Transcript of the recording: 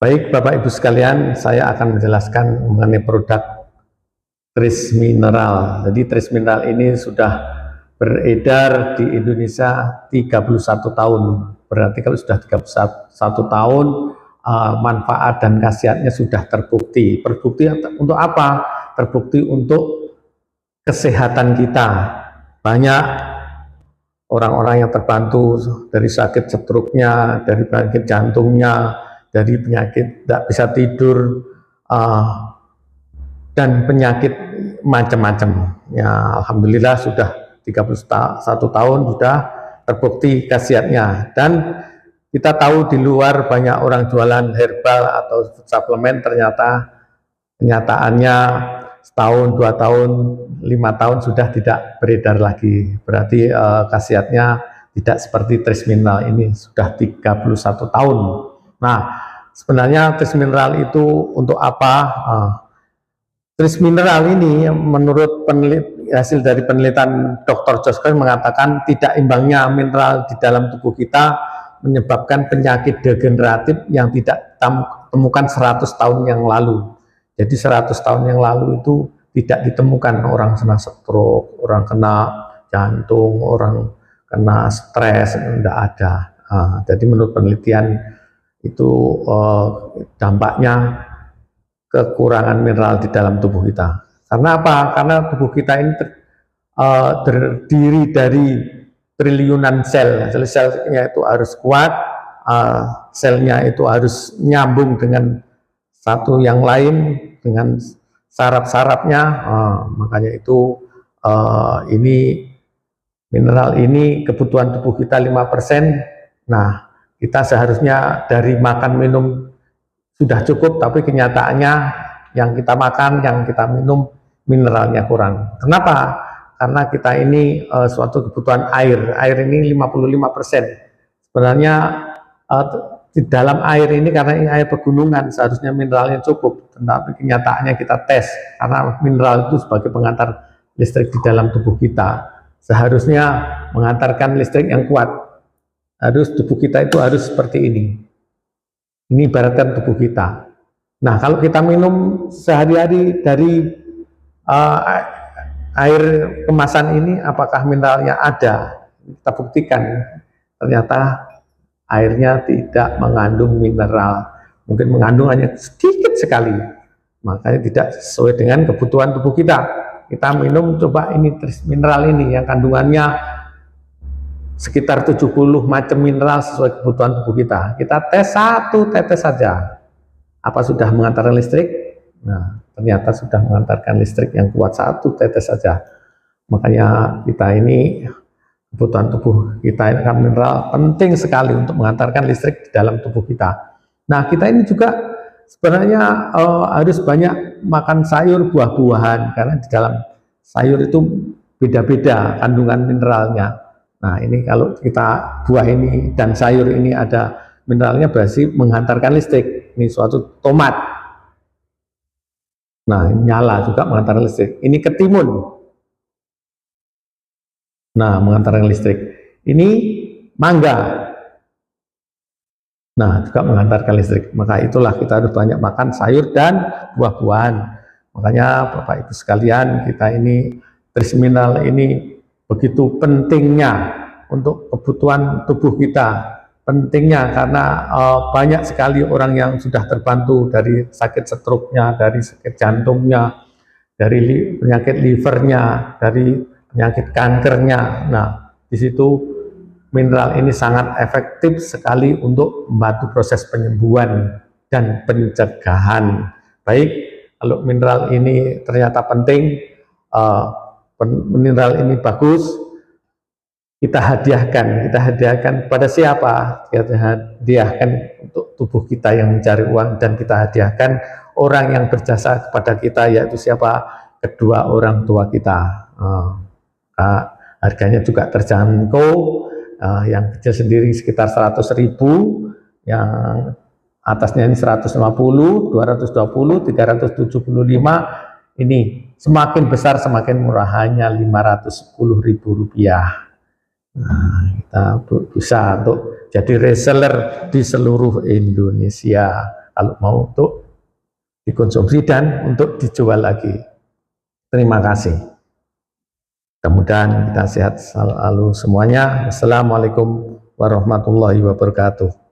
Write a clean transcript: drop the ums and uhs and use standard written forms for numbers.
Baik Bapak Ibu sekalian, saya akan menjelaskan mengenai produk Tris Mineral. Jadi Tris Mineral ini sudah beredar di Indonesia 31 tahun. Berarti kalau sudah 31 tahun, manfaat dan khasiatnya sudah terbukti. Terbukti untuk apa? Terbukti untuk kesehatan kita. Banyak orang-orang yang terbantu dari sakit stroke-nya, dari penyakit jantungnya, dari penyakit tidak bisa tidur, dan penyakit macam-macam. Ya, alhamdulillah sudah 31 tahun sudah terbukti khasiatnya. Dan kita tahu di luar banyak orang jualan herbal atau suplemen, ternyata kenyataannya setahun, 2 tahun, 5 tahun sudah tidak beredar lagi. Berarti khasiatnya tidak seperti Tris Mineral ini sudah 31 tahun. Nah, sebenarnya Tris Mineral itu untuk apa? Tris Mineral ini menurut hasil dari penelitian Dr. Josker mengatakan tidak imbangnya mineral di dalam tubuh kita menyebabkan penyakit degeneratif yang tidak temukan 100 tahun yang lalu. Jadi 100 tahun yang lalu itu tidak ditemukan orang kena stroke, orang kena jantung, orang kena stres, tidak ada. Jadi menurut penelitian itu dampaknya kekurangan mineral di dalam tubuh kita. Karena apa? Karena tubuh kita ini terdiri dari triliunan sel. Sel-selnya itu harus kuat, selnya itu harus nyambung dengan satu yang lain, dengan saraf-sarafnya. Makanya itu ini mineral ini kebutuhan tubuh kita 5%. Nah, kita seharusnya dari makan minum sudah cukup, tapi kenyataannya yang kita makan, yang kita minum mineralnya kurang. Kenapa? Karena kita ini suatu kebutuhan air. Air ini 55%. Sebenarnya di dalam air ini, karena ini air pegunungan, seharusnya mineralnya cukup. Tetapi kenyataannya kita tes, karena mineral itu sebagai pengantar listrik di dalam tubuh kita. Seharusnya mengantarkan listrik yang kuat. Tubuh kita itu harus seperti ini. Ini ibaratkan tubuh kita. Nah, kalau kita minum sehari-hari dari air kemasan ini, apakah mineralnya ada? Kita buktikan, ternyata airnya tidak mengandung mineral. Mungkin mengandung hanya sedikit sekali. Makanya tidak sesuai dengan kebutuhan tubuh kita. Kita minum, coba ini mineral ini yang kandungannya sekitar 70 macam mineral sesuai kebutuhan tubuh kita. Kita tes 1 tetes saja. Apa sudah mengantarkan listrik? Nah, ternyata sudah mengantarkan listrik yang kuat 1 tetes saja. Makanya kita ini, kebutuhan tubuh kita ini kan mineral penting sekali untuk mengantarkan listrik di dalam tubuh kita. Nah, kita ini juga sebenarnya harus banyak makan sayur, buah-buahan, karena di dalam sayur itu beda-beda kandungan mineralnya. Nah, ini kalau kita buah ini dan sayur ini ada mineralnya, berarti menghantarkan listrik. Ini suatu tomat. Nah, ini nyala juga mengantarkan listrik. Ini ketimun. Nah, mengantarkan listrik. Ini mangga. Nah, juga mengantarkan listrik. Maka itulah kita harus banyak makan sayur dan buah-buahan. Makanya Bapak Ibu sekalian, kita ini Tris Mineral ini begitu pentingnya untuk kebutuhan tubuh kita. Pentingnya karena banyak sekali orang yang sudah terbantu dari sakit stroke-nya, dari sakit jantungnya, dari penyakit livernya, dari penyakit kankernya. Nah, di situ mineral ini sangat efektif sekali untuk membantu proses penyembuhan dan pencegahan. Baik, kalau mineral ini ternyata penting, mineral ini bagus, kita hadiahkan kepada siapa? Kita hadiahkan untuk tubuh kita yang mencari uang, dan kita hadiahkan orang yang berjasa kepada kita, yaitu siapa? Kedua orang tua kita. Harganya juga terjangkau, yang kecil sendiri sekitar 100.000, yang atasnya ini 150, 220, 375. Ini semakin besar semakin murah, hanya Rp510.000. Nah, kita bisa untuk jadi reseller di seluruh Indonesia. kalau mau untuk dikonsumsi dan untuk dijual lagi. Terima kasih. Mudah-mudahan kita sehat selalu semuanya. Assalamualaikum warahmatullahi wabarakatuh.